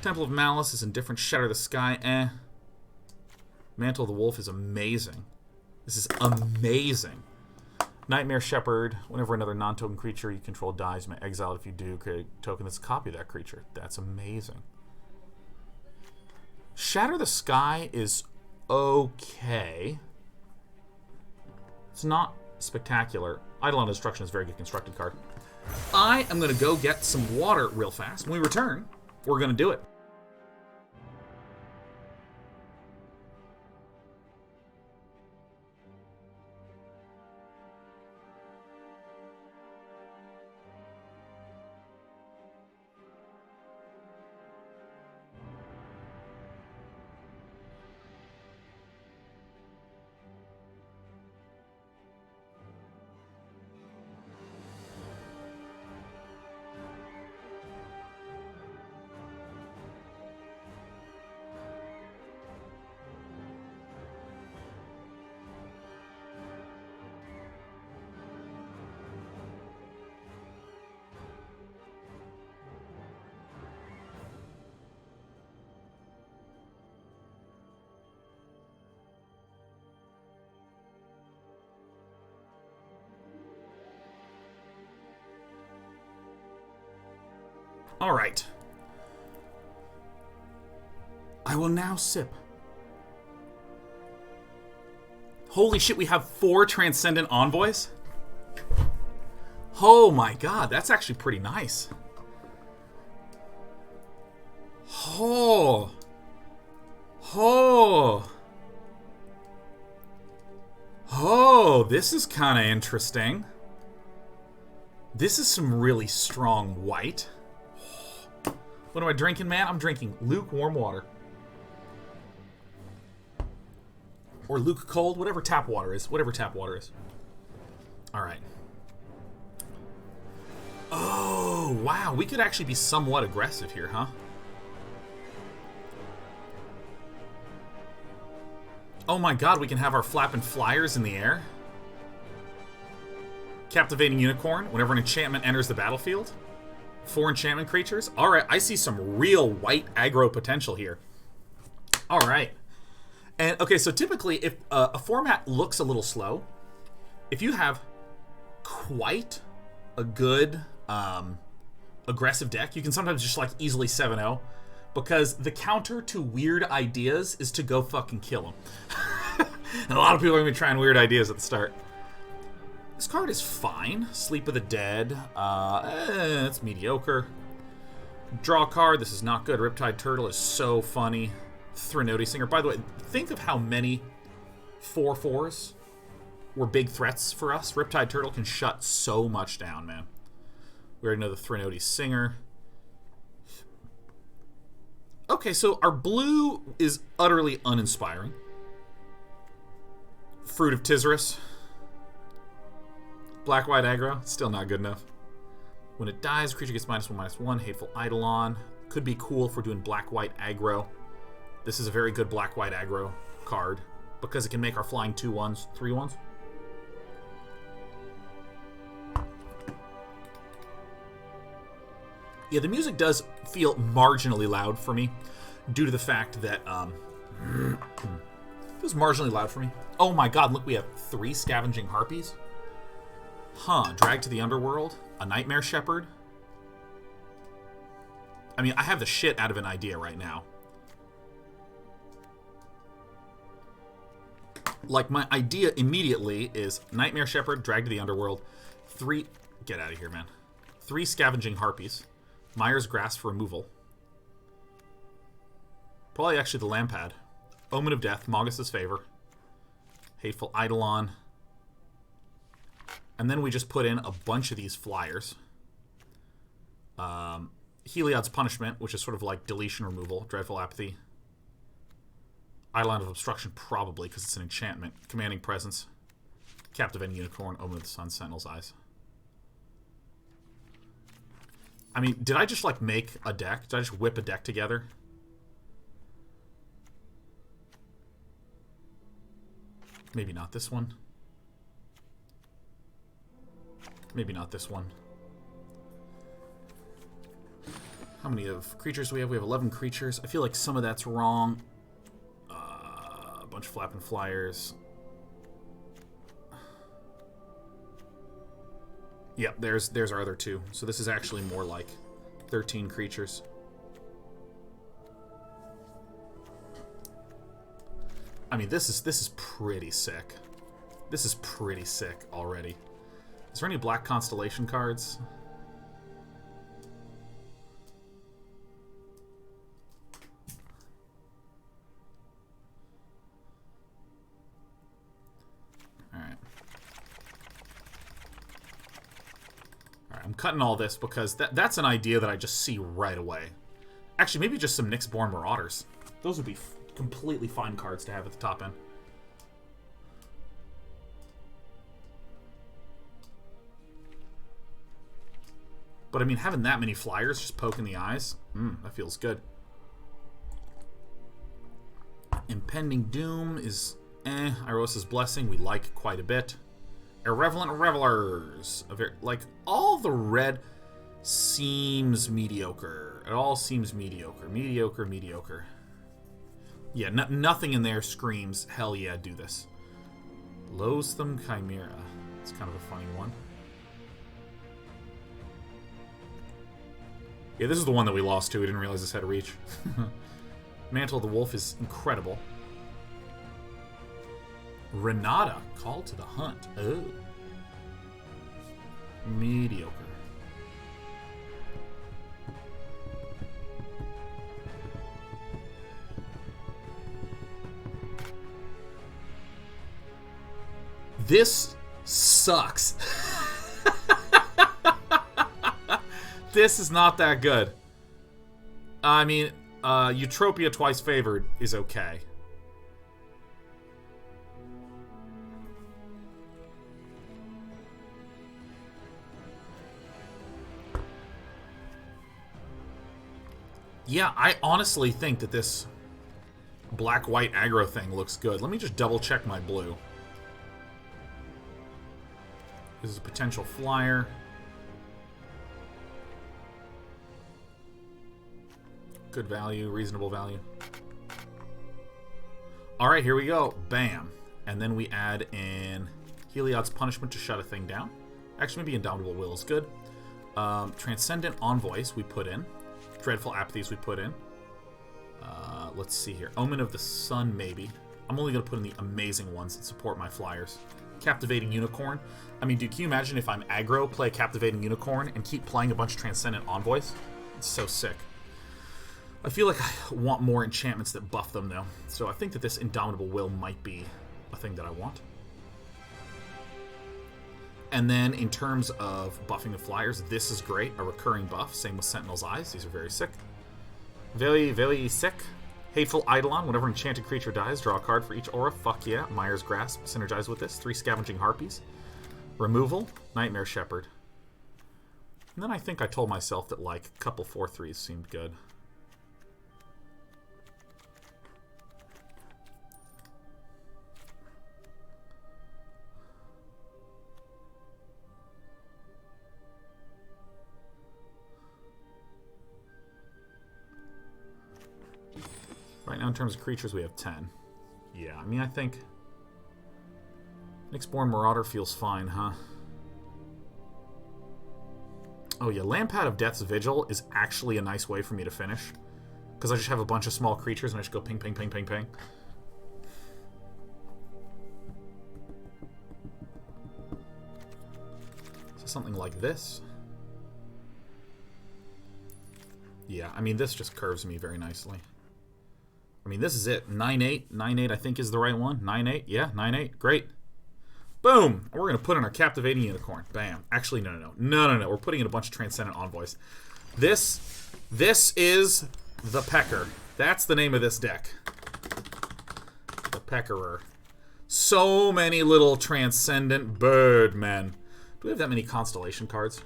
Temple of Malice is indifferent. Shatter the Sky, eh. Mantle of the Wolf is amazing. This is amazing. Nightmare Shepherd. Whenever another non-token creature you control dies, you may exile it. If you do, create a token that's a copy of that creature. That's amazing. Shatter the Sky is okay. It's not spectacular. Eidolon Destruction is a very good constructed card. I am going to go get some water real fast. When we return, we're going to do it. All right. I will now sip. Holy shit, we have 4 Transcendent Envoys? Oh my god, that's actually pretty nice. Oh. Oh. Oh, this is kind of interesting. This is some really strong white. What am I drinking, man? I'm drinking lukewarm water. Or luke cold, whatever tap water is. Whatever tap water is. Alright. Oh, wow. We could actually be somewhat aggressive here, huh? Oh my god, we can have our flapping flyers in the air. Captivating Unicorn. Whenever an enchantment enters the battlefield. 4 enchantment creatures. Alright, I see some real white aggro potential here. Alright. And, okay, so typically, if a format looks a little slow, if you have quite a good aggressive deck, you can sometimes just, like, easily 7-0, because the counter to weird ideas is to go fucking kill them. And a lot of people are going to be trying weird ideas at the start. This card is fine. Sleep of the Dead. It's mediocre. Draw a card. This is not good. Riptide Turtle is so funny. Threnody Singer. By the way, think of how many 4/4s were big threats for us. Riptide Turtle can shut so much down, man. We already know the Threnody Singer. Okay, so our blue is utterly uninspiring. Fruit of Tizerus. Black-white aggro, still not good enough. When it dies, creature gets -1/-1. Hateful Eidolon. Could be cool if we're doing black-white aggro. This is a very good black-white aggro card because it can make our flying 2/1s 3/1s. Yeah, the music does feel marginally loud for me due to the fact that it feels marginally loud for me. Oh my god, look, we have 3 Scavenging Harpies. Huh, Drag to the Underworld, a Nightmare Shepherd. I mean, I have the shit out of an idea right now. Like, my idea immediately is Nightmare Shepherd, Drag to the Underworld, 3... Get out of here, man. 3 Scavenging Harpies. Mire's Grasp for removal. Probably actually the Lampad. Omen of Death, Maugus's Favor. Hateful Eidolon. And then we just put in a bunch of these flyers. Heliod's Punishment, which is sort of like deletion removal. Dreadful Apathy. Eidolon of Obstruction, probably, because it's an enchantment. Commanding Presence. Captivating Unicorn. Omen of the Sun. Sentinel's Eyes. I mean, did I just, like, make a deck? Did I just whip a deck together? Maybe not this one. Maybe not this one. How many of creatures do we have? We have 11 creatures. I feel like some of that's wrong. A bunch of flapping flyers. Yep, there's our other two. So this is actually more like 13 creatures. I mean, this is pretty sick. This is pretty sick already. Is there any black constellation cards? Alright. Alright, I'm cutting all this because that's an idea that I just see right away. Actually, maybe just some Nyxborn Marauders. Those would be completely fine cards to have at the top end. But I mean, having that many flyers just poking the eyes, that feels good. Impending Doom is Irosa's Blessing we like quite a bit. Irrelevant Revelers. Like, all the red seems mediocre. It all seems mediocre. Mediocre. Yeah, nothing in there screams, hell yeah, do this. Loathsome Chimera. It's kind of a funny one. Yeah, this is the one that we lost to. We didn't realize this had reach. Mantle of the Wolf is incredible. Renata, Call to the Hunt. Oh. Mediocre. This sucks. This is not that good. I mean, Eutropia Twice Favored is okay. Yeah, I honestly think that this black-white aggro thing looks good. Let me just double-check my blue. This is a potential flyer. Good value, reasonable value. Alright, here we go. Bam. And then we add in Heliod's Punishment to shut a thing down. Actually, maybe Indomitable Will is good. Transcendent Envoys we put in. Dreadful Apathies we put in. Let's see here. Omen of the Sun, maybe. I'm only going to put in the amazing ones that support my flyers. Captivating Unicorn. I mean, dude, can you imagine if I'm aggro, play a Captivating Unicorn, and keep playing a bunch of Transcendent Envoys? It's so sick. I feel like I want more enchantments that buff them, though. So I think that this Indomitable Will might be a thing that I want. And then in terms of buffing the flyers, this is great. A recurring buff. Same with Sentinel's Eyes. These are very sick. Very, very sick. Hateful Eidolon. Whenever an enchanted creature dies, draw a card for each aura. Fuck yeah. Mire's Grasp. Synergize with this. 3 Scavenging Harpies. Removal. Nightmare Shepherd. And then I think I told myself that, like, a couple 4/3s seemed good. Right now, in terms of creatures, we have 10. Yeah, I mean, I think Nyxborn Marauder feels fine, huh? Oh yeah, Lampad of Death's Vigil is actually a nice way for me to finish. Because I just have a bunch of small creatures and I just go ping, ping, ping, ping, ping. So something like this. Yeah, I mean, this just curves me very nicely. I mean, this is it. 9/8. 9/8, I think, is the right one. 9/8. Yeah, 9/8. Great. Boom. We're going to put in our Captivating Unicorn. Bam. Actually, no. We're putting in a bunch of Transcendent Envoys. This is the Pecker. That's the name of this deck. The Peckerer. So many little Transcendent Birdmen. Do we have that many Constellation cards?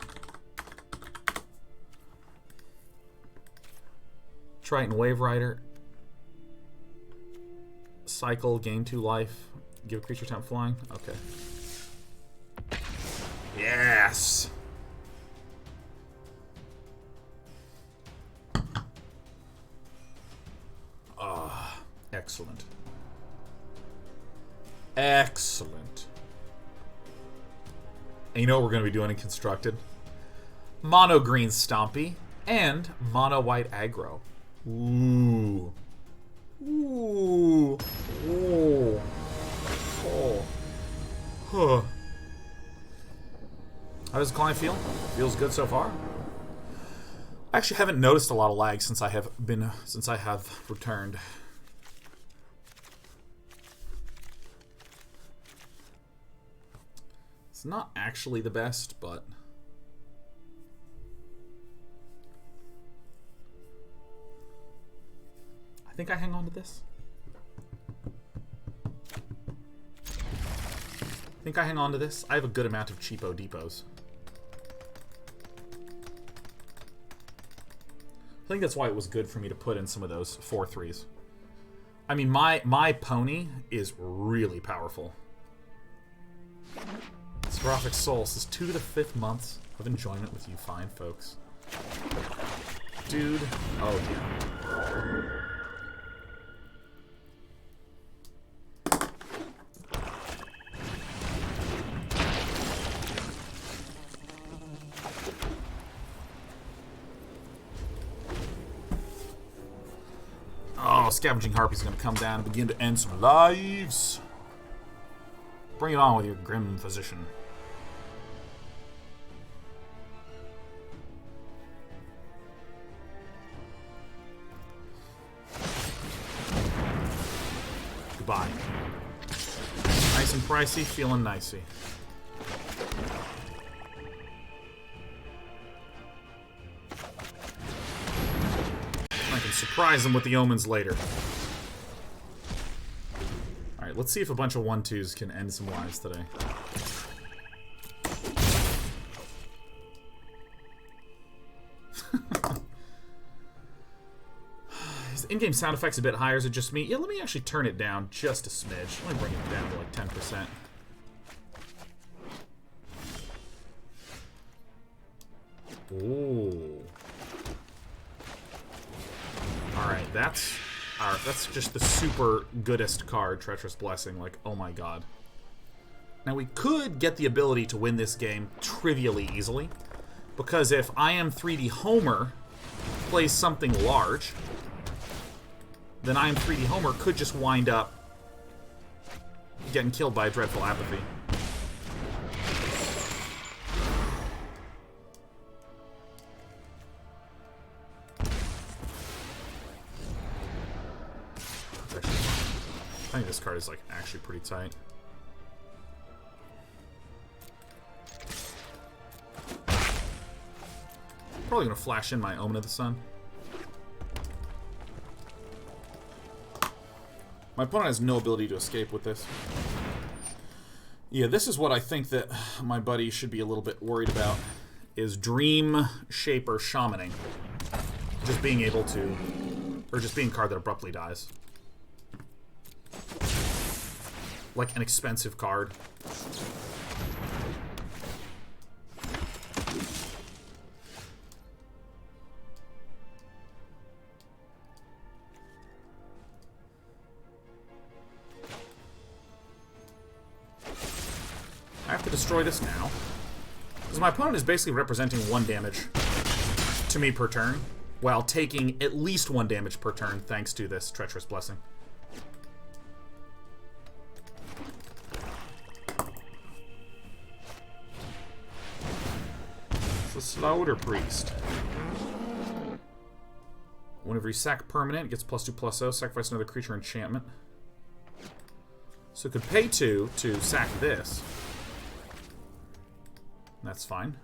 Triton Wave Rider. Cycle, gain 2 life, give a creature temp flying. Okay. Yes! Excellent. Excellent. And you know what we're going to be doing in Constructed? Mono green Stompy and mono white aggro. Ooh. Ooh. Ooh. Oh. Huh. How does the client feel? Feels good so far. I actually haven't noticed a lot of lag since I have returned. It's not actually the best, but I think I hang on to this. I have a good amount of cheapo depots. I think that's why it was good for me to put in some of those 4/3s. I mean, my pony is really powerful. Seraphic Soul says 2 to the 5th months of enjoyment with you fine folks. Dude. Oh, yeah. Oh, Scavenging Harpy's gonna come down and begin to end some lives. Bring it on with your Grim Physician. Goodbye. Nice and pricey, feeling nicey. I can surprise them with the omens later. Alright, let's see if a bunch of 1/2s can end some lives today. Is the in-game sound effects a bit higher? Is it just me? Yeah, let me actually turn it down just a smidge. Let me bring it down to like 10%. Ooh. Alright, that's just the super goodest card, Treacherous Blessing. Like, oh my god. Now, we could get the ability to win this game trivially easily, because if I Am 3D Homer plays something large, then I Am 3D Homer could just wind up getting killed by a Dreadful Apathy. I think this card is like actually pretty tight. Probably gonna flash in my Omen of the Sun. My opponent has no ability to escape with this. Yeah, this is what I think that my buddy should be a little bit worried about, is Dream Shaper Shamaning. Just being able to, or just being a card that abruptly dies. Like an expensive card. I have to destroy this now. Because my opponent is basically representing 1 damage to me per turn, while taking at least 1 damage per turn thanks to this Treacherous Blessing. The Slaughter Priest. Whenever you sack permanent, it gets +2/+0. Sacrifice another creature enchantment. So it could pay 2 to sack this. That's fine.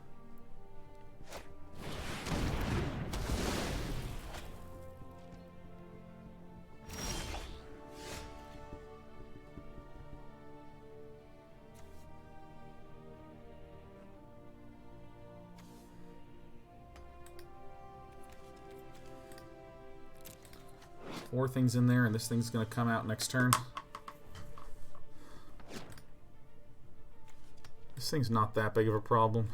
Four things in there, and this thing's going to come out next turn. This thing's not that big of a problem.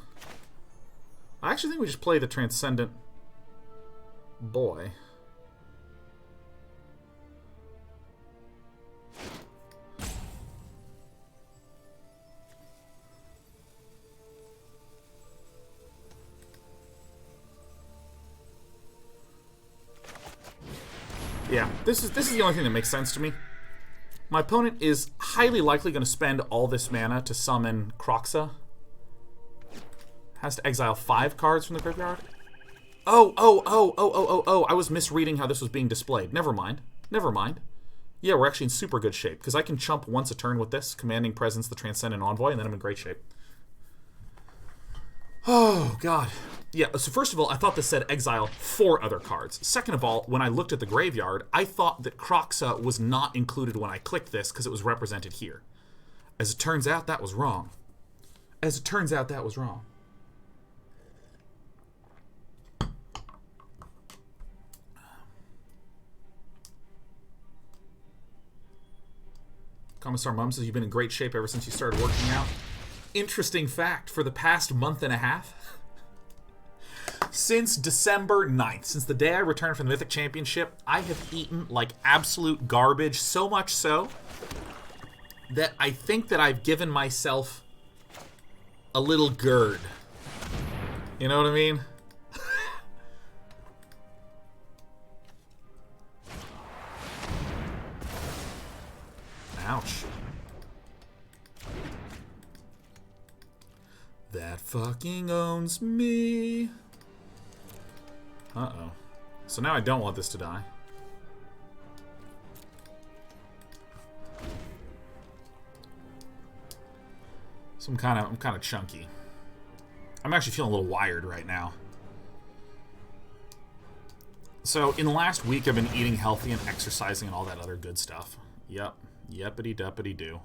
I actually think we just play the Transcendent Boy. Yeah, this is the only thing that makes sense to me. My opponent is highly likely going to spend all this mana to summon Kroxa. Has to exile 5 cards from the graveyard. Oh, I was misreading how this was being displayed. Never mind. Yeah, we're actually in super good shape, because I can chump once a turn with this, Commanding Presence, the Transcendent Envoy, and then I'm in great shape. Oh, God. Yeah, so first of all, I thought this said exile 4 other cards. Second of all, when I looked at the graveyard, I thought that Kroxa was not included when I clicked this, because it was represented here. As it turns out, that was wrong. Commissar Mum says you've been in great shape ever since you started working out. Interesting fact, for the past month and a half, since December 9th, since the day I returned from the Mythic Championship, I have eaten like absolute garbage, so much so that I think that I've given myself a little GERD. You know what I mean? Ouch. That fucking owns me. Uh-oh. So now I don't want this to die. So I'm kind of chunky. I'm actually feeling a little wired right now. So in the last week I've been eating healthy and exercising and all that other good stuff. Yep. Yepity-duppity-do.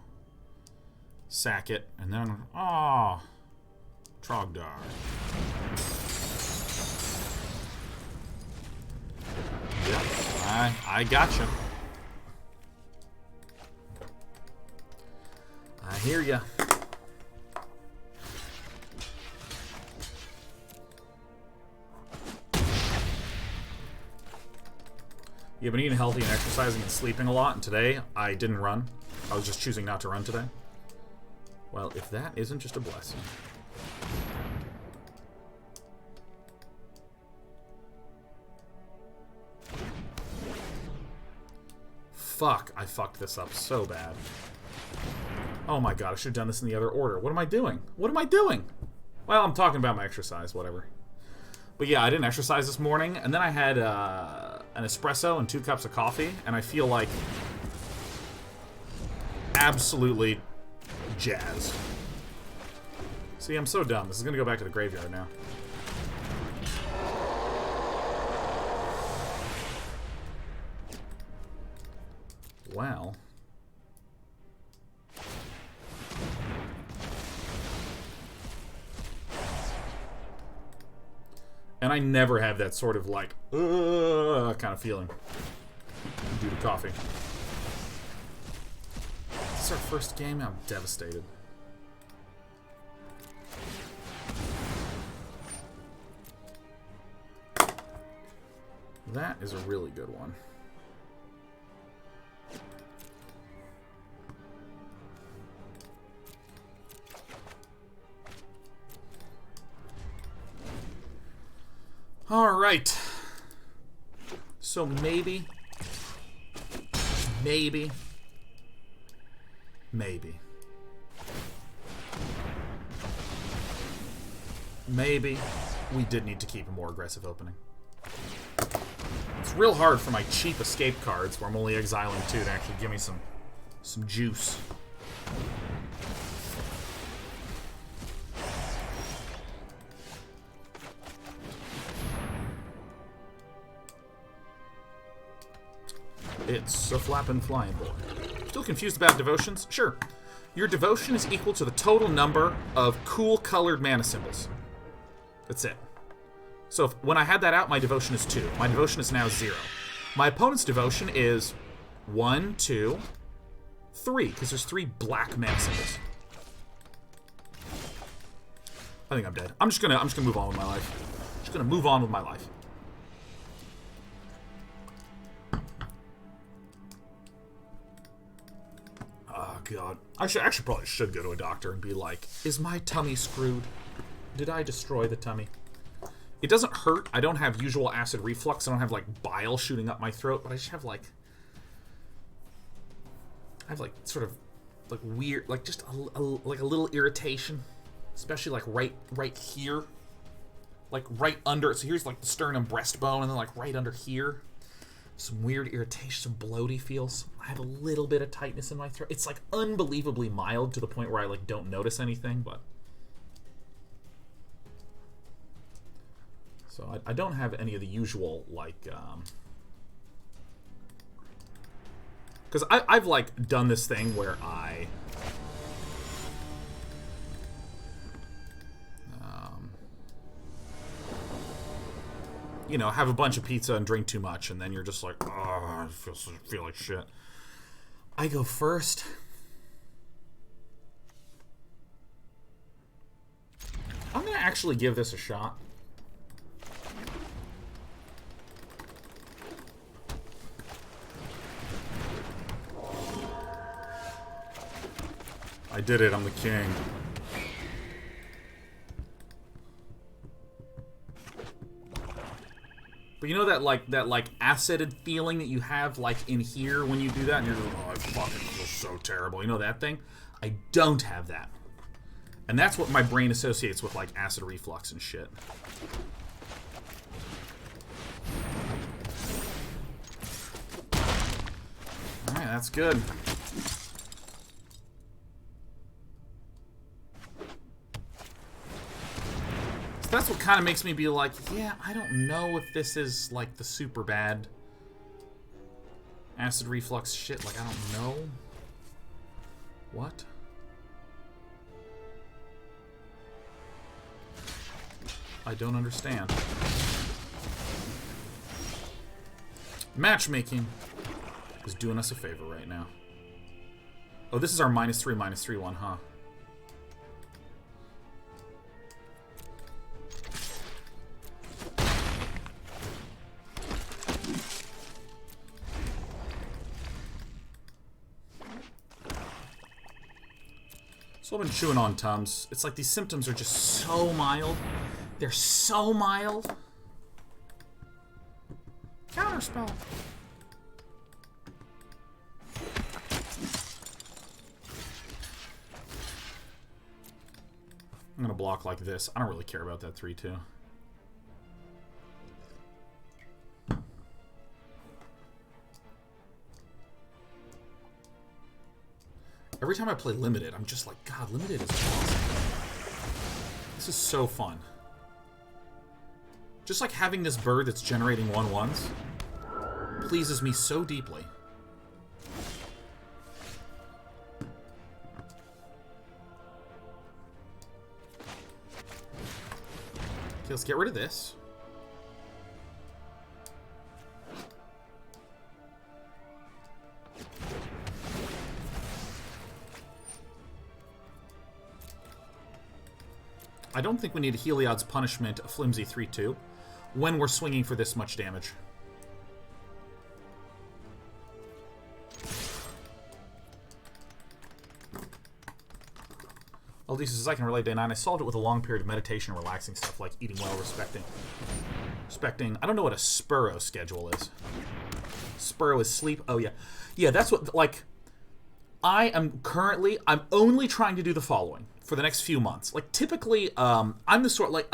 Sack it, and then... Aw! Trogdor. Yep, I gotcha. I hear ya. Yeah, I've been eating healthy and exercising and sleeping a lot, and today I didn't run. I was just choosing not to run today. Well, if that isn't just a blessing. Fuck, I fucked this up so bad. Oh my god, I should have done this in the other order. What am I doing? Well, I'm talking about my exercise, whatever. But yeah, I didn't exercise this morning, and then I had an espresso and 2 cups of coffee, and I feel like absolutely jazzed. See, I'm so dumb. This is gonna go back to the graveyard now. Wow. And I never have that sort of like, kind of feeling due to coffee. This is our first game. I'm devastated. That is a really good one. All right. So maybe we did need to keep a more aggressive opening. It's real hard for my cheap escape cards, where I'm only exiling 2, to actually give me some juice. It's a flappin' flying boy. Still confused about devotions? Sure. Your devotion is equal to the total number of cool colored mana symbols. That's it. So when I had that out, my devotion is 2. My devotion is now 0. My opponent's devotion is 1, 2, 3, because there's 3 black mana symbols. I think I'm dead. I'm just gonna move on with my life. Oh god. I probably should go to a doctor and be like, is my tummy screwed? Did I destroy the tummy? It doesn't hurt. I don't have usual acid reflux. I don't have, like, bile shooting up my throat, but I just have, like... I have, like, sort of, like, weird... Like, just like a little irritation. Especially, like, right here. Like, right under... So here's, like, the sternum breastbone, and then, like, right under here. Some weird irritation, some bloaty feels. I have a little bit of tightness in my throat. It's, like, unbelievably mild to the point where I, like, don't notice anything, but... So I don't have any of the usual, like, because I've, like, done this thing where I, you know, have a bunch of pizza and drink too much, and then you're just like, oh, I feel like shit. I go first. I'm gonna actually give this a shot. I did it, I'm the king. But you know that like acided feeling that you have like in here when you do that, and you're just, oh, I fucking feel so terrible. You know that thing? I don't have that. And that's what my brain associates with like acid reflux and shit. Alright, that's good. That's what kind of makes me be like, yeah, I don't know if this is, like, the super bad acid reflux shit. Like, I don't know. What? I don't understand. Matchmaking is doing us a favor right now. Oh, this is our -3/-3 one, huh? So I've been chewing on Tums. It's like these symptoms are just so mild. They're so mild. Counterspell. I'm gonna block like this. I don't really care about that 3/2. Every time I play Limited, I'm just like, God, Limited is awesome. This is so fun. Just like having this bird that's generating 1/1s pleases me so deeply. Okay, let's get rid of this. I don't think we need a Heliod's Punishment, a flimsy 3/2, when we're swinging for this much damage. Aldisa says, I can relate day 9. I solved it with a long period of meditation and relaxing stuff like eating well, respecting. I don't know what a Spuro schedule is. Spuro is sleep. Oh, yeah. Yeah, that's what, like, I'm only trying to do the following for the next few months. Like, typically, I'm the sort, like,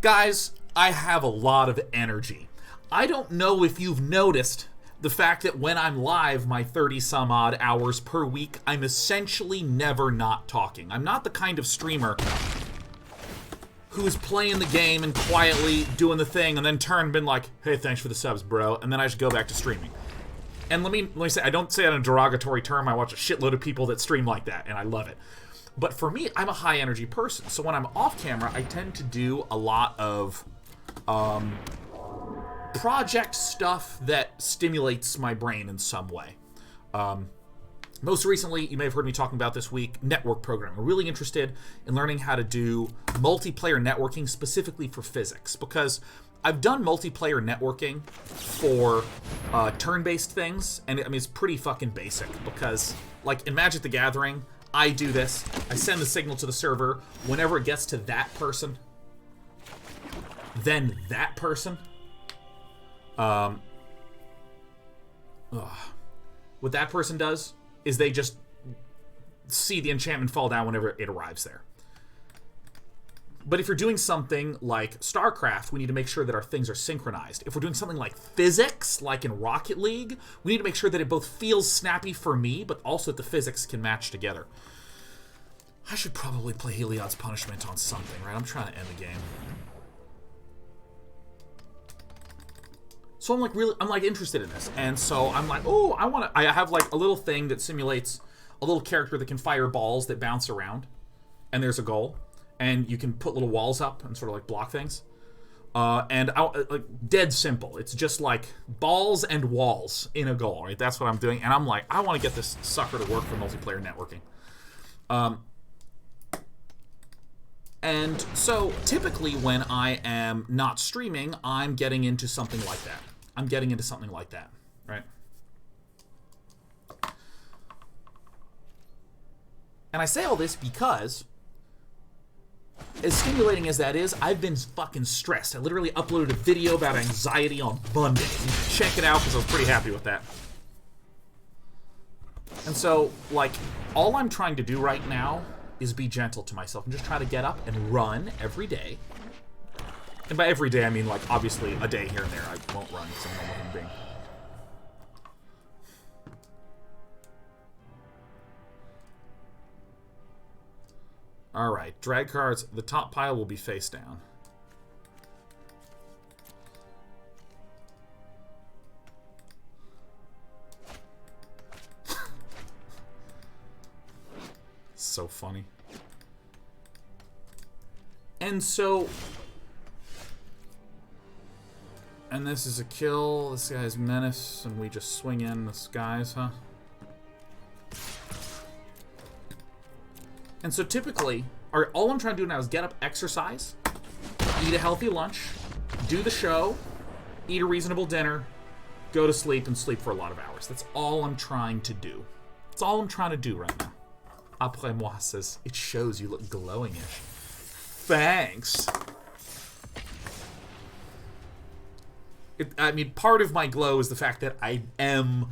guys, I have a lot of energy. I don't know if you've noticed the fact that when I'm live, my 30-some-odd hours per week, I'm essentially never not talking. I'm not the kind of streamer who's playing the game and quietly doing the thing and then been like, hey, thanks for the subs, bro, and then I just go back to streaming. And let me say, I don't say it in a derogatory term. I watch a shitload of people that stream like that, and I love it. But for me, I'm a high-energy person. So when I'm off camera, I tend to do a lot of project stuff that stimulates my brain in some way. Most recently, you may have heard me talking about this week, network programming. I'm really interested in learning how to do multiplayer networking specifically for physics, because I've done multiplayer networking for turn-based things, and I mean, it's pretty fucking basic, because, like, in Magic the Gathering, I do this. I send the signal to the server. Whenever it gets to that person, then that person, what that person does is they just see the enchantment fall down whenever it arrives there. But if you're doing something like StarCraft, we need to make sure that our things are synchronized. If we're doing something like physics, like in Rocket League, we need to make sure that it both feels snappy for me, but also that the physics can match together. I should probably play Heliod's Punishment on something, right? I'm trying to end the game. So I'm like interested in this. And so I'm like, oh, I have like a little thing that simulates a little character that can fire balls that bounce around. And there's a goal. And you can put little walls up and sort of like block things. Like dead simple. It's just like balls and walls in a goal, right? That's what I'm doing. And I'm like, I want to get this sucker to work for multiplayer networking. And so typically when I am not streaming, I'm getting into something like that. Right? And I say all this because, as stimulating as that is, I've been fucking stressed. I literally uploaded a video about anxiety on Monday. Check it out because I was pretty happy with that. And so, like, all I'm trying to do right now is be gentle to myself and just try to get up and run every day. And by every day, I mean, like, obviously a day here and there. I won't run because I'm a normal human being. Alright, drag cards. The top pile will be face down. So funny. And so... And this is a kill. This guy's menace, and we just swing in the skies, huh? And so typically, all I'm trying to do now is get up, exercise, eat a healthy lunch, do the show, eat a reasonable dinner, go to sleep, and sleep for a lot of hours. That's all I'm trying to do. That's all I'm trying to do right now. Après moi says, it shows you look glowing-ish. Thanks. I mean, part of my glow is the fact that I am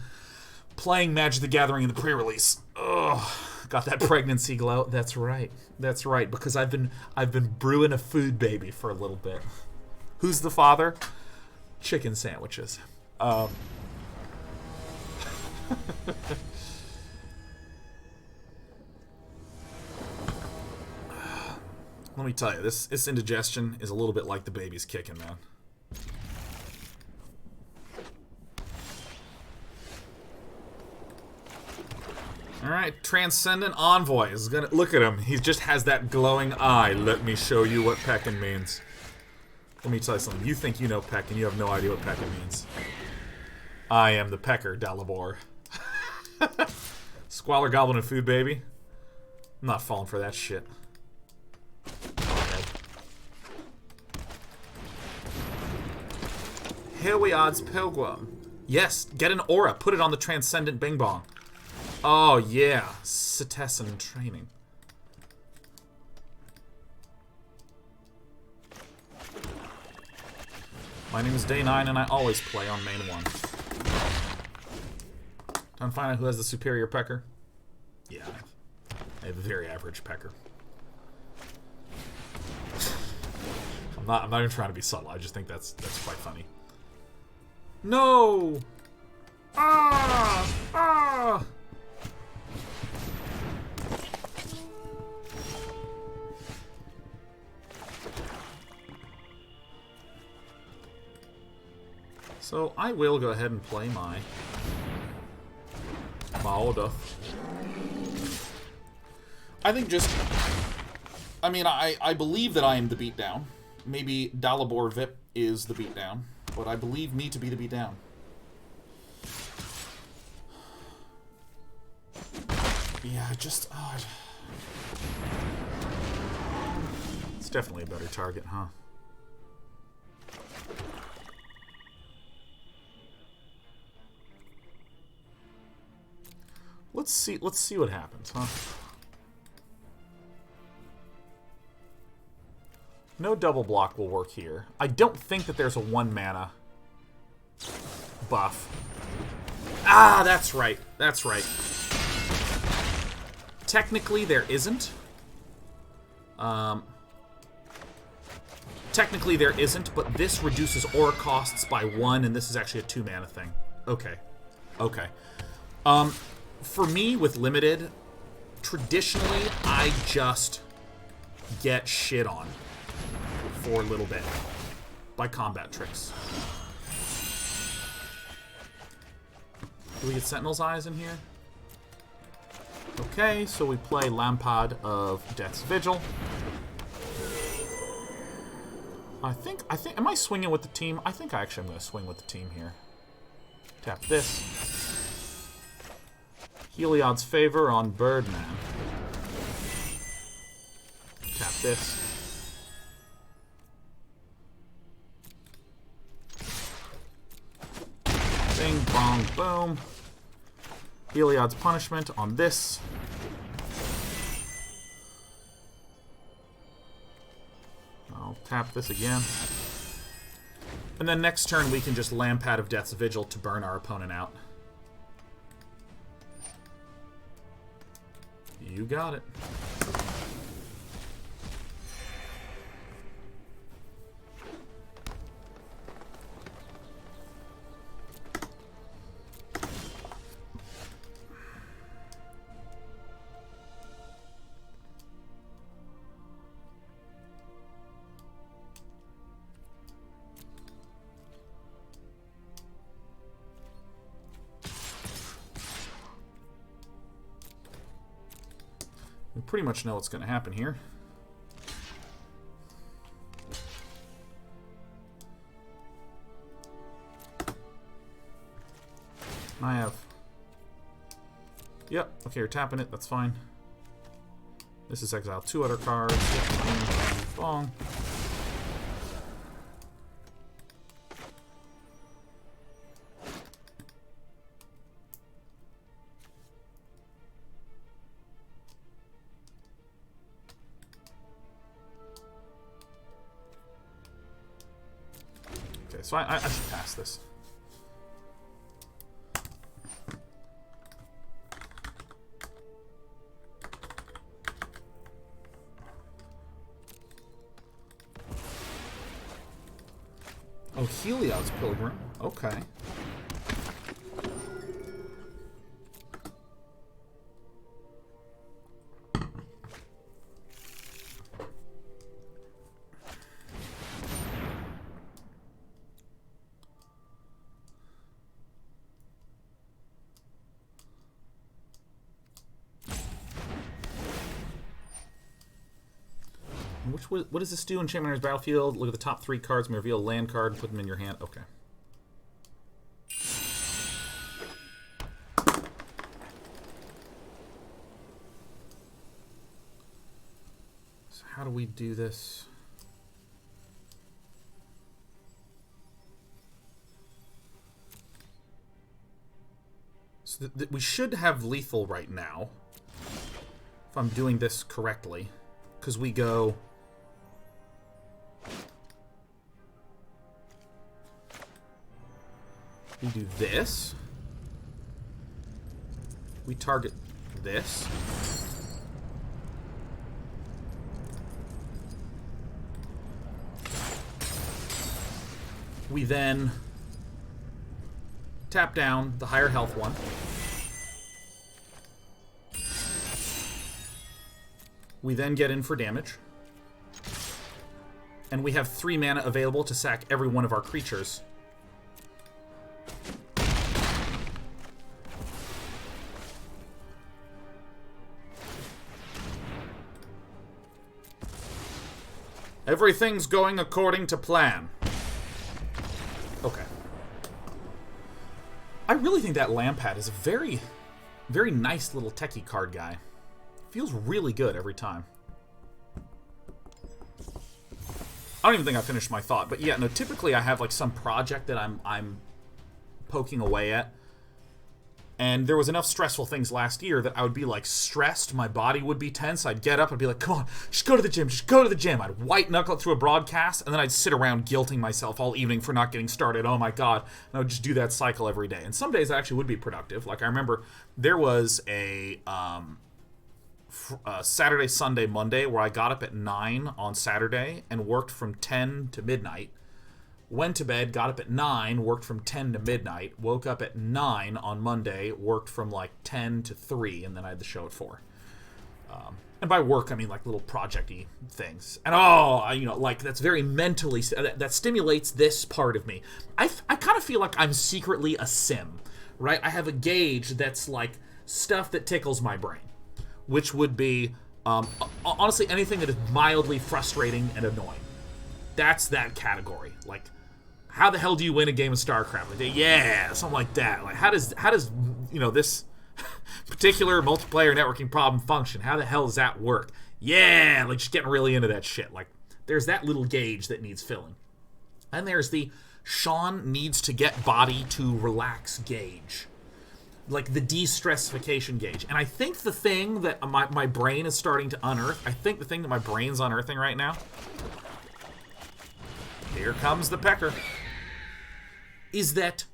playing Magic the Gathering in the pre-release. Ugh. Got that pregnancy glow. That's right. That's right. Because I've been brewing a food baby for a little bit. Who's the father? Chicken sandwiches. Let me tell you, this indigestion is a little bit like the baby's kicking, man. Alright, Transcendent Envoy is gonna... Look at him. He just has that glowing eye. Let me show you what Peckin means. Let me tell you something. You think you know Peckin, you have no idea what Peckin means. I am the Pecker, Dalibor. Squalor, Goblin, and Food Baby. I'm not falling for that shit. Here we odds Pilgrim. Yes, get an aura. Put it on the Transcendent Bing Bong. Oh, yeah. Citizen training. My name is Day9, and I always play on main 1. Time to find out who has the superior pecker. Yeah, I have a very average pecker. I'm not even trying to be subtle. I just think that's quite funny. No! Ah! Ah! So I will go ahead and play my order. I think just... I mean, I believe that I am the beatdown. Maybe Dalibor Vip is the beatdown, but I believe me to be the beatdown. Yeah, just... Oh, it's definitely a better target, huh? Let's see what happens, huh? No double block will work here. I don't think that there's a 1 mana buff. Ah, that's right. That's right. Technically, there isn't. Technically, there isn't, but this reduces aura costs by 1, and this is actually a 2 mana thing. Okay. Okay. For me, with limited, traditionally, I just get shit on for a little bit by combat tricks. Do we get Sentinel's Eyes in here? Okay, so we play Lampad of Death's Vigil. I think, am I swinging with the team? I think I actually am going to swing with the team here. Tap this. Heliod's Favor on Birdman. Tap this. Bing, bong, boom. Heliod's Punishment on this. I'll tap this again. And then next turn we can just Lampad of Death's Vigil to burn our opponent out. You got it. We pretty much know what's going to happen here. I have... Yep, okay, you're tapping it, that's fine. This is exile 2 other cards. Bong. So I should pass this. Oh, Heliod's Pilgrim. Okay. What does this do? Enchantment enters battlefield. Look at the top 3 cards and reveal a land card and put them in your hand. Okay. So how do we do this? So we should have lethal right now, if I'm doing this correctly, because we go... We do this. We target this. We then tap down the higher health one. We then get in for damage. And we have 3 mana available to sack every one of our creatures. Everything's going according to plan. Okay. I really think that Lampad is a very, very nice little techie card guy. Feels really good every time. I don't even think I finished my thought, but yeah, no, typically I have like some project that I'm poking away at. And there was enough stressful things last year that I would be, like, stressed. My body would be tense. I'd get up. I'd be like, come on, just go to the gym. Just go to the gym. I'd white-knuckle it through a broadcast, and then I'd sit around guilting myself all evening for not getting started. Oh, my God. And I would just do that cycle every day. And some days I actually would be productive. Like, I remember there was a Saturday, Sunday, Monday where I got up at 9 on Saturday and worked from 10 to midnight. Went to bed, got up at 9, worked from 10 to midnight, woke up at 9 on Monday, worked from like 10 to 3, and then I had the show at 4. And by work, I mean like little project-y things. And like that's very mentally, that stimulates this part of me. I kind of feel like I'm secretly a sim, right? I have a gauge that's like stuff that tickles my brain, which would be, honestly, anything that is mildly frustrating and annoying. That's that category. Like, how the hell do you win a game of StarCraft? Like, yeah, something like that. Like, how does this particular multiplayer networking problem function? How the hell does that work? Yeah, like just getting really into that shit. Like, there's that little gauge that needs filling. And there's the Sean needs to get body to relax gauge. Like the de-stressification gauge. And I think the thing that my brain is starting to unearth, I think the thing that my brain's unearthing right now, here comes the pecker, is that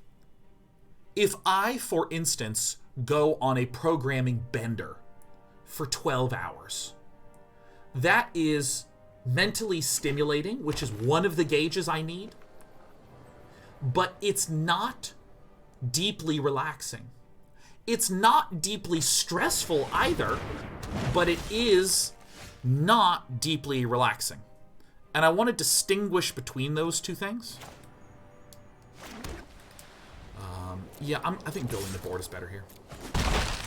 if I, for instance, go on a programming bender for 12 hours, that is mentally stimulating, which is one of the gauges I need, but it's not deeply relaxing. It's not deeply stressful either, but it is not deeply relaxing. And I want to distinguish between those two things. I think building the board is better here.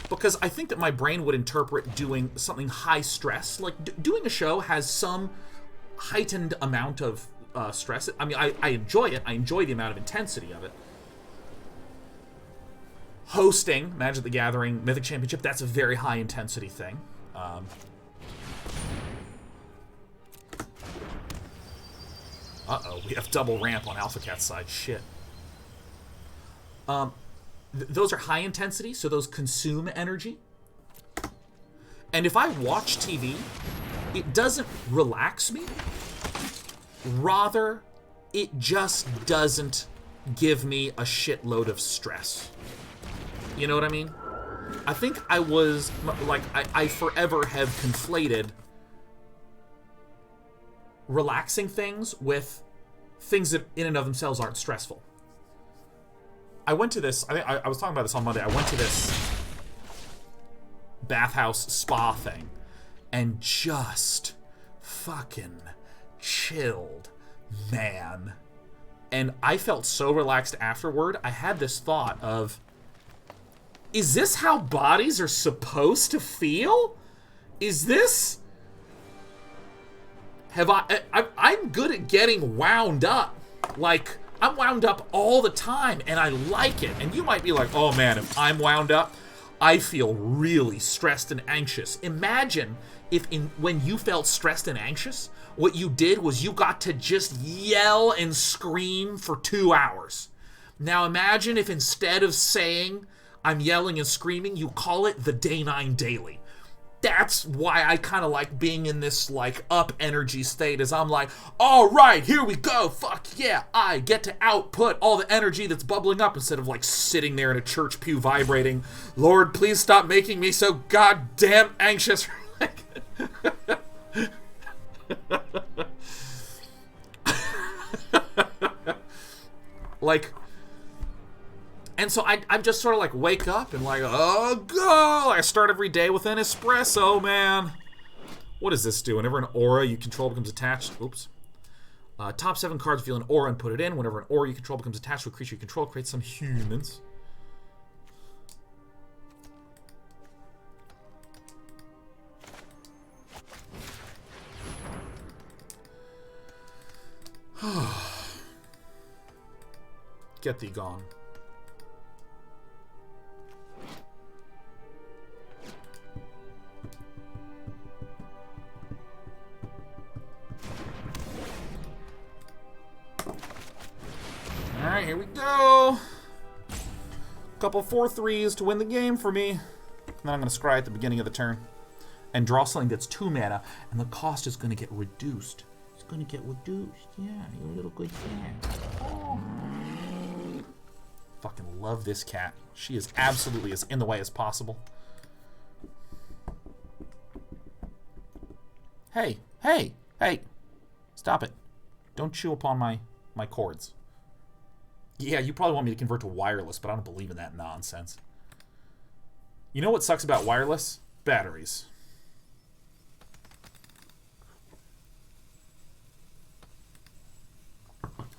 Because I think that my brain would interpret doing something high stress. Like, doing a show has some heightened amount of stress. I mean, I enjoy it. I enjoy the amount of intensity of it. Hosting Magic the Gathering Mythic Championship, that's a very high intensity thing. Uh-oh, we have double ramp on Alpha Cat's side. Shit. Those are high intensity, so those consume energy. And if I watch TV, it doesn't relax me. Rather, it just doesn't give me a shitload of stress. You know what I mean? I think I was, like, I forever have conflated relaxing things with things that in and of themselves aren't stressful. I went to this, I was talking about this on Monday, I went to this bathhouse spa thing and just fucking chilled, man. And I felt so relaxed afterward. I had this thought of, is this how bodies are supposed to feel? Is this... I'm good at getting wound up. Like, I'm wound up all the time, and I like it. And you might be like, oh man, if I'm wound up, I feel really stressed and anxious. Imagine if when you felt stressed and anxious, what you did was you got to just yell and scream for 2 hours. Now imagine if instead of saying, I'm yelling and screaming, you call it the Day 9 Daily. That's why I kind of like being in this, like, up energy state, as I'm like, all right, here we go, fuck yeah, I get to output all the energy that's bubbling up, instead of, like, sitting there in a church pew vibrating, Lord, please stop making me so goddamn anxious. Like, and so I'm just sort of like wake up and like, oh, go! I start every day with an espresso, man. What does this do? Whenever an aura you control becomes attached, oops. Top 7 cards reveal an aura and put it in. Whenever an aura you control becomes attached to a creature you control, create some humans. Get thee gone. Alright, here we go. Couple 4/3s to win the game for me. And then I'm going to scry at the beginning of the turn. And draw something that's 2 mana, and the cost is going to get reduced. It's going to get reduced. Yeah, you're a little good cat. Oh. Fucking love this cat. She is absolutely as in the way as possible. Hey, hey, hey. Stop it. Don't chew upon my cords. Yeah, you probably want me to convert to wireless, but I don't believe in that nonsense. You know what sucks about wireless? Batteries.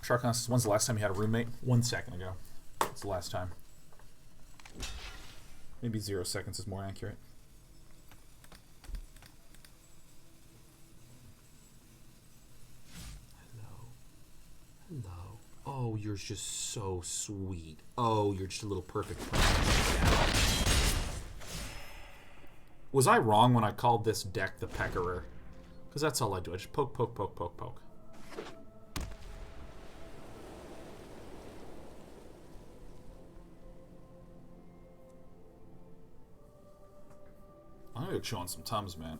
Sharkon, when's the last time you had a roommate? 1 second ago. That's the last time. Maybe 0 seconds is more accurate. Hello. Hello. Oh, you're just so sweet. Oh, you're just a little perfect. Was I wrong when I called this deck the Peckerer? Because that's all I do. I just poke, poke, poke, poke, poke. I'm gonna chew on some Tums, man.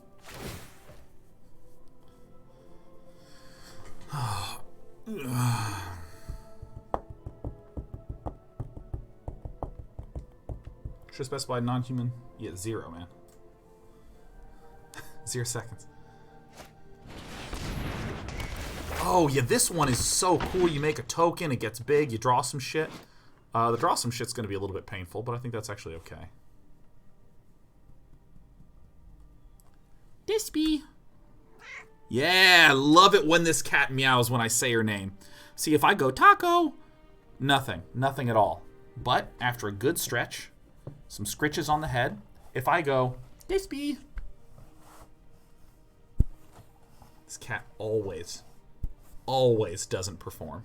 Should specify non-human. Yeah, 0, man. 0 seconds. Oh, yeah, this one is so cool. You make a token, it gets big, you draw some shit. The draw some shit's gonna be a little bit painful, but I think that's actually okay. Dispy. Yeah, love it when this cat meows when I say her name. See, if I go taco, nothing. Nothing at all. But after a good stretch, some scritches on the head, if I go, Dispy. This cat always doesn't perform.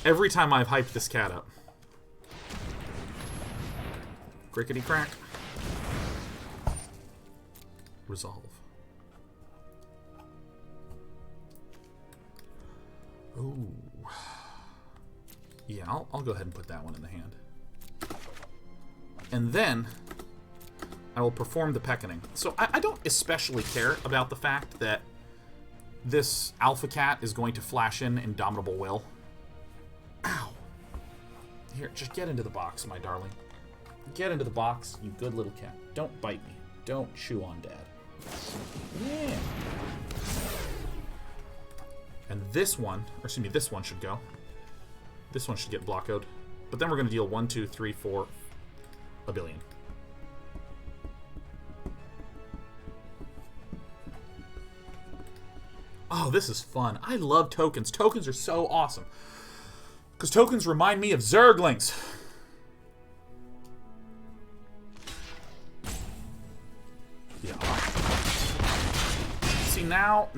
Every time I've hyped this cat up. Crickety crack. Resolve. Ooh. Yeah, I'll go ahead and put that one in the hand. And then I will perform the Peckening. So I don't especially care about the fact that this Alpha Cat is going to flash in Indomitable Will. Ow. Here, just get into the box, my darling. Get into the box, you good little cat. Don't bite me. Don't chew on Dad. Yeah. And this one, or excuse me, this one should go. This one should get blockoed. But then we're going to deal 1, 2, 3, 4, a billion. Oh, this is fun. I love tokens. Tokens are so awesome. Because tokens remind me of Zerglings. Yeah. See, now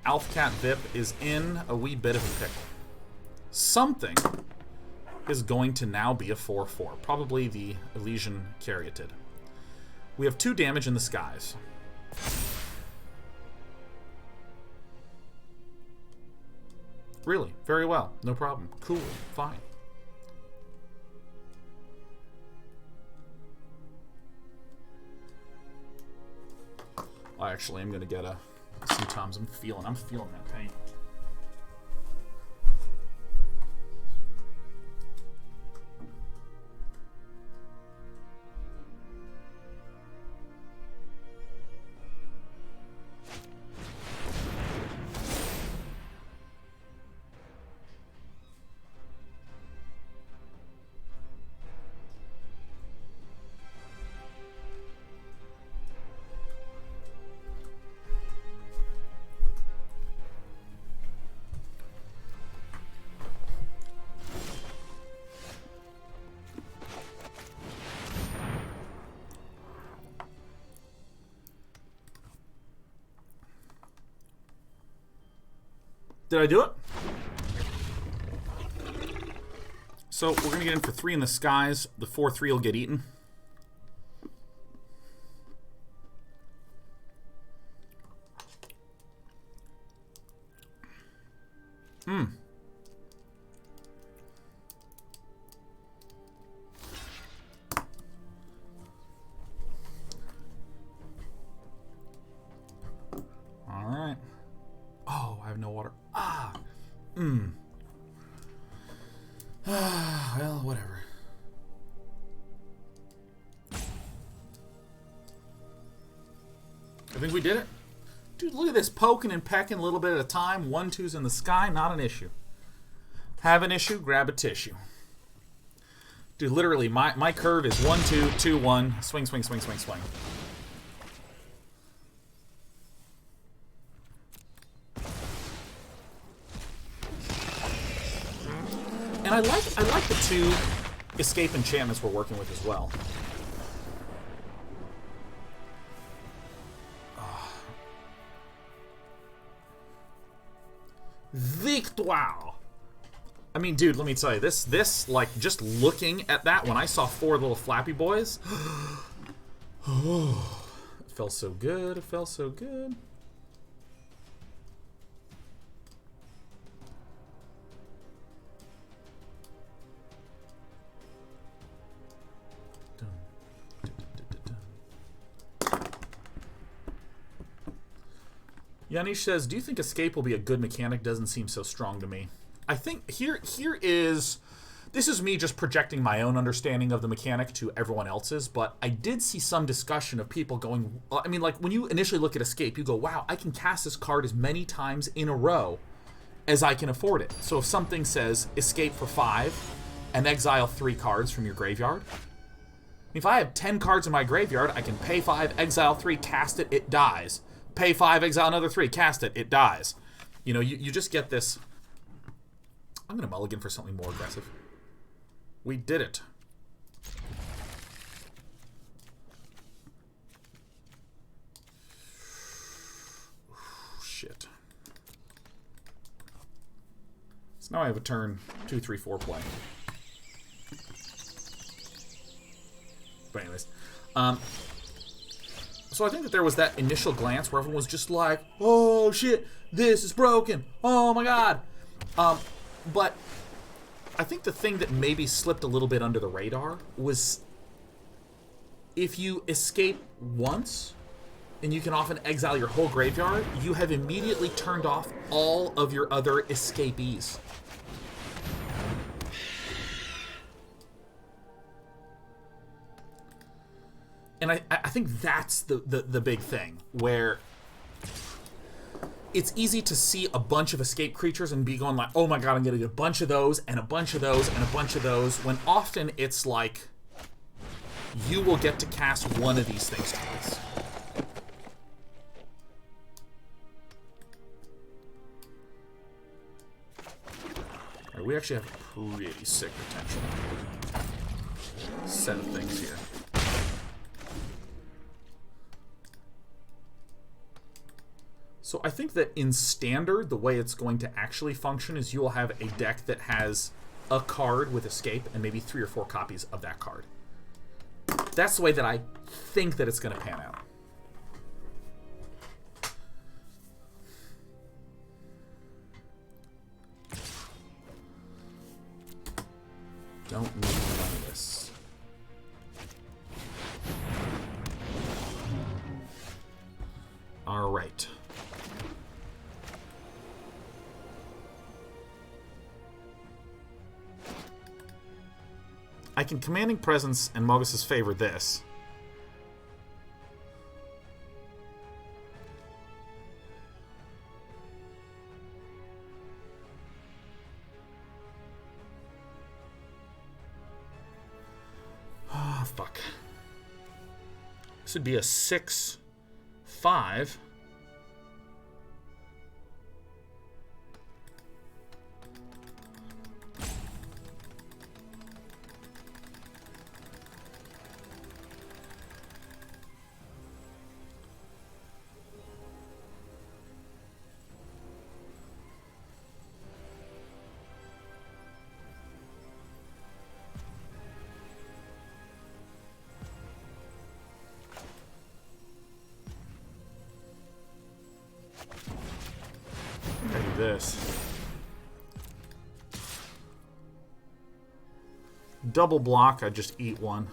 Alphacat Vip is in a wee bit of a pickle. Something is going to now be a 4/4. Probably the Elysian Caryatid. We have 2 damage in the skies. Really? Very well. No problem. Cool. Fine. I actually am going to get some Tums. I'm feeling that pain. Did I do it? So we're going to get in for 3 in the skies. The 4/3 will get eaten. Well, whatever. I think we did it. Dude, look at this. Poking and pecking a little bit at a time. 1-2s in the sky. Not an issue. Have an issue, grab a tissue. Dude, literally, my curve is 1-2, 2-1. Swing, swing, swing, swing, swing. And I like the 2 escape enchantments we're working with as well. Victoire! I mean, dude, let me tell you, this, like, just looking at that, when I saw 4 little flappy boys, oh, it felt so good, it felt so good. Yanish says, do you think escape will be a good mechanic? Doesn't seem so strong to me. I think here is... This is me just projecting my own understanding of the mechanic to everyone else's, but I did see some discussion of people going... I mean, like, when you initially look at escape, you go, wow, I can cast this card as many times in a row as I can afford it. So if something says escape for 5 and exile 3 cards from your graveyard, if I have 10 cards in my graveyard, I can pay 5, exile 3, cast it, it dies. Pay 5, exile another 3, cast it, it dies. You know, you just get this... I'm going to mulligan for something more aggressive. We did it. Shit. So now I have a turn 2, 3, 4 play. But anyways, so I think that there was that initial glance where everyone was just like, oh shit, this is broken. Oh my god. But I think the thing that maybe slipped a little bit under the radar was if you escape once, and you can often exile your whole graveyard, you have immediately turned off all of your other escapees. And I think that's the big thing, where it's easy to see a bunch of escape creatures and be going like, oh my god, I'm going to get a bunch of those, and a bunch of those, and a bunch of those, when often it's like, you will get to cast one of these things twice. Right, we actually have a pretty sick potential set of things here. So I think that in Standard, the way it's going to actually function is you will have a deck that has a card with escape and maybe 3 or 4 copies of that card. That's the way that I think that it's going to pan out. Don't need none of this. All right. I can Commanding Presence and Mogus's Favor this. Ah, fuck. This would be a 6-5. This. Double block, I just eat one.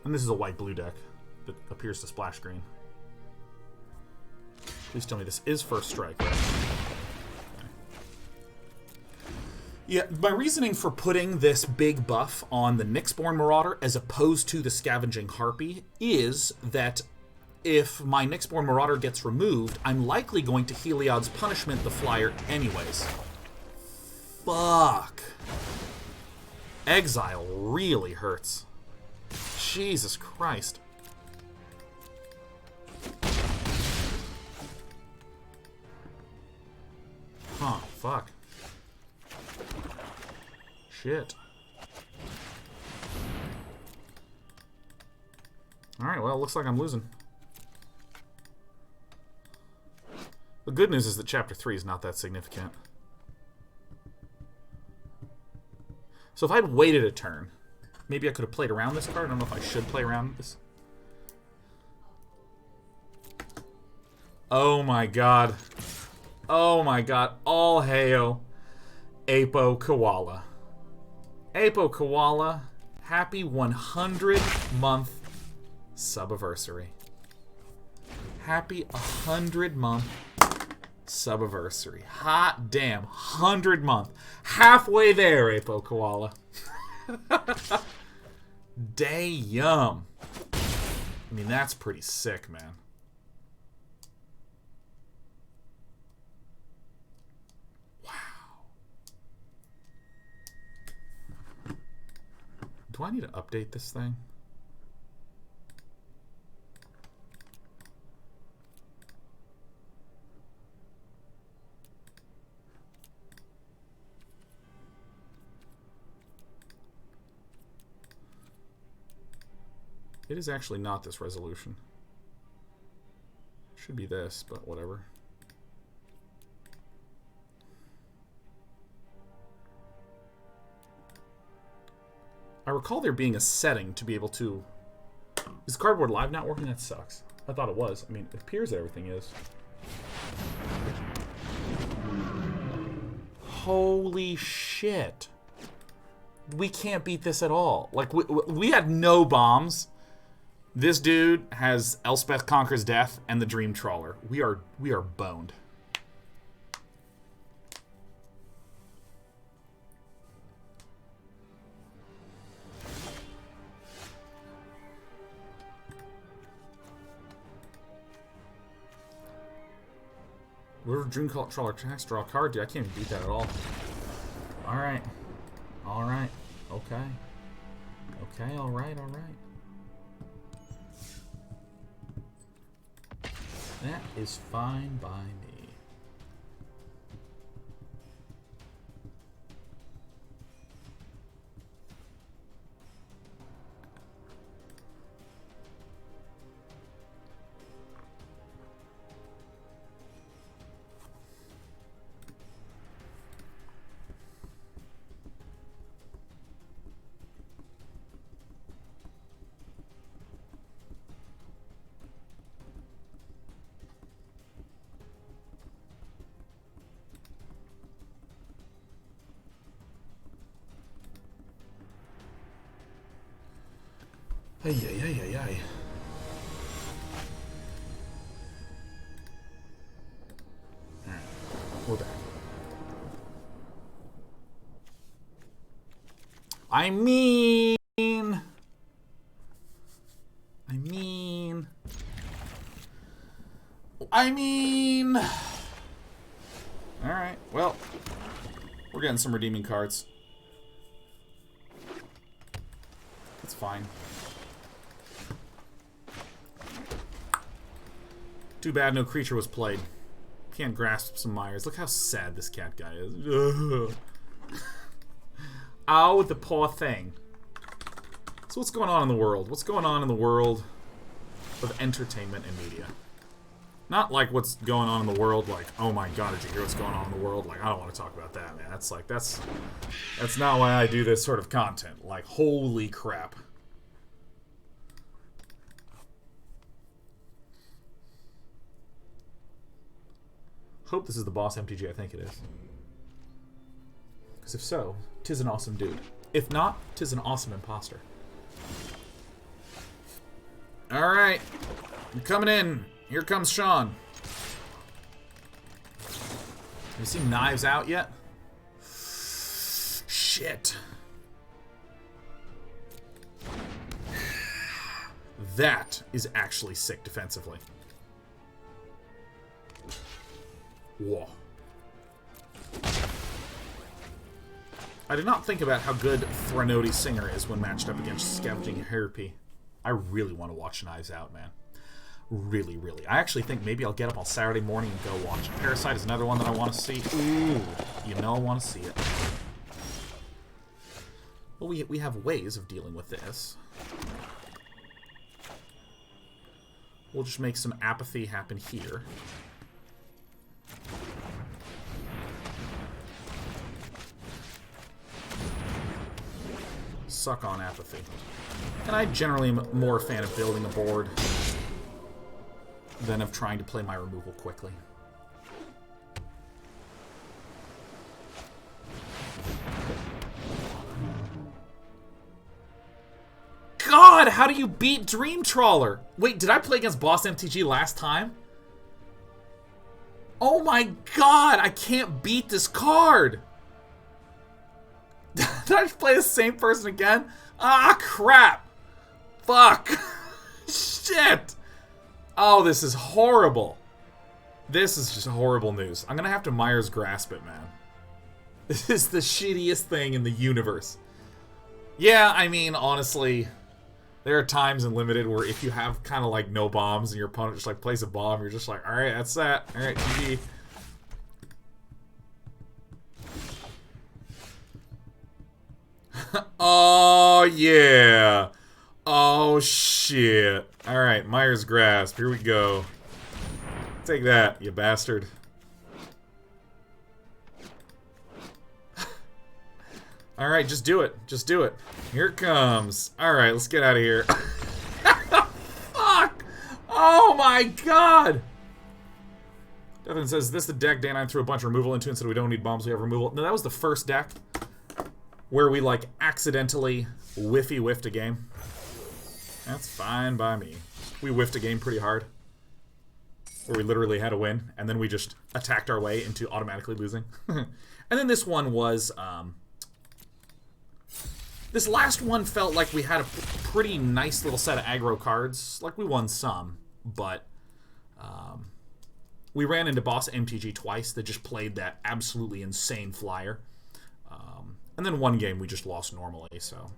And this is a white-blue deck that appears to splash green. Please tell me this is first strike, right? Yeah, my reasoning for putting this big buff on the Nyxborn Marauder as opposed to the Scavenging Harpy is that if my Nyxborn Marauder gets removed, I'm likely going to Heliod's Punishment the Flyer anyways. Fuck. Exile really hurts. Jesus Christ. Huh, fuck. Shit. Alright, well, it looks like I'm losing. The good news is that Chapter 3 is not that significant. So if I'd waited a turn, maybe I could have played around this card. I don't know if I should play around this. Oh my god. Oh my god. All hail Apo Koala. Apo Koala, happy 100-month subiversary. Happy 100-month subiversary. Hot damn, 100-month. Halfway there, Apo Koala. Damn. I mean, that's pretty sick, man. Do I need to update this thing? It is actually not this resolution. Should be this, but whatever. I recall there being a setting to be able to... Is Cardboard Live not working? That sucks. I thought it was. I mean, it appears that everything is. Holy shit. We can't beat this at all. Like, we had no bombs. This dude has Elspeth Conquers Death and the Dream Trawler. We are boned. Whatever Dream Trawler attacks, draw a card. Dude, I can't even beat that at all. Alright. Alright. Okay. Okay, alright, alright. That is fine by me. Ay, ay, ay, ay, ay. Alright, we're back. I mean... Alright, well, we're getting some redeeming cards. That's fine. Too bad no creature was played. Can't grasp some Myers. Look how sad this cat guy is. Ugh. Oh, the poor thing. So what's going on in the world? What's going on in the world of entertainment and media? Not like what's going on in the world like, oh my god, did you hear what's going on in the world? Like, I don't want to talk about that, man. That's like, that's not why I do this sort of content. Like, holy crap. Hope this is the boss MTG. I think it is. Because if so, 'tis an awesome dude. If not, 'tis an awesome imposter. Alright. I'm coming in. Here comes Sean. Have you seen Knives Out yet? shit. That is actually sick defensively. Whoa. I did not think about how good Threnody Singer is when matched up against Scavenging Harpy. I really want to watch Knives Out, man. Really, really. I actually think maybe I'll get up on Saturday morning and go watch it. Parasite is another one that I want to see. Ooh, you know I want to see it. Well, we have ways of dealing with this. We'll just make some apathy happen here. Suck on apathy. And I generally am more a fan of building a board than of trying to play my removal quickly. God, how do you beat Dream Trawler? Wait, did I play against Boss MTG last time? Oh my god, I can't beat this card! Did I just play the same person again? Ah, crap! Fuck! Shit! Oh, this is horrible. This is just horrible news. I'm gonna have to Myers Grasp it, man. This is the shittiest thing in the universe. Yeah, I mean, honestly, there are times in Limited where if you have kind of like no bombs and your opponent just like plays a bomb, you're just like, alright, that's that. Alright, GG. Oh, yeah. Oh, shit. Alright, Myers Grasp. Here we go. Take that, you bastard. Alright, just do it. Just do it. Here it comes. Alright, let's get out of here. Fuck! Oh my god! Devin says, this the deck Dan and I threw a bunch of removal into and said we don't need bombs, we have removal. No, that was the first deck where we, like, accidentally whiffed a game. That's fine by me. We whiffed a game pretty hard. Where we literally had a win, and then we just attacked our way into automatically losing. And then this one was, this last one felt like we had a pretty nice little set of aggro cards. Like, we won some, but we ran into Boss MTG twice that just played that absolutely insane flyer. And then one game we just lost normally, so